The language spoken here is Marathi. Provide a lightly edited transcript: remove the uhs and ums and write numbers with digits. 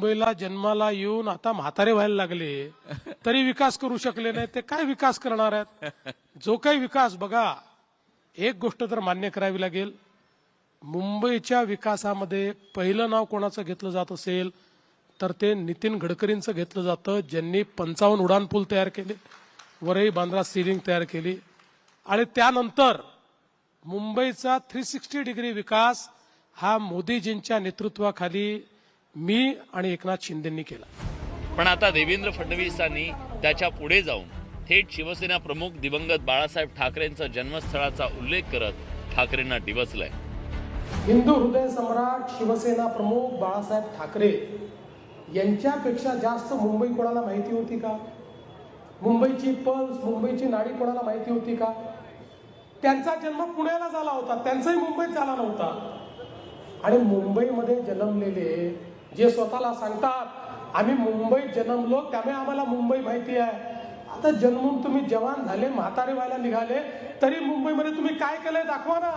मुंबईला जन्माला येऊन आता म्हातारे व्हायला लागले तरी विकास करू शकले नाही, ते काय विकास करणार आहेत? जो काही विकास बघा, एक गोष्ट तर मान्य करावी लागेल, मुंबईच्या विकासामध्ये पहिलं नाव कोणाचं घेतलं जात असेल तर ते नितीन गडकरींचं घेतलं जातं, ज्यांनी 55 उड्डाणपूल तयार केले, वरई बांद्रा सीलिंग तयार केली, आणि त्यानंतर मुंबईचा 360 डिग्री विकास हा मोदीजींच्या नेतृत्वाखाली मी आणि एकनाथ शिंदेंनी केला. पण आता देवेंद्र फडणवीसांनी त्याच्या पुढे जाऊन थेट शिवसेना प्रमुख दिवंगत बाळासाहेब ठाकरेंचा जन्मस्थळाचा उल्लेख करत ठाकरेंना डिवचलंय. हिंदू हृदय सम्राट शिवसेना प्रमुख बाळासाहेब ठाकरे यांच्यापेक्षा जास्त मुंबई कोणाला माहिती होती का? मुंबईची पल्स, मुंबईची नाडी कोणाला माहिती होती का? त्यांचा जन्म पुण्याला झाला होता, त्यांचाही मुंबईत झाला नव्हता. आणि मुंबईमध्ये जन्मलेले जे स्वतःला सांगतात आम्ही मुंबईत जन्मलो त्यामुळे आम्हाला मुंबई माहिती आहे, आता जन्मून तुम्ही जवान झाले, म्हातारे व्हायला निघाले, तरी मुंबईमध्ये तुम्ही काय केलंय दाखवा ना.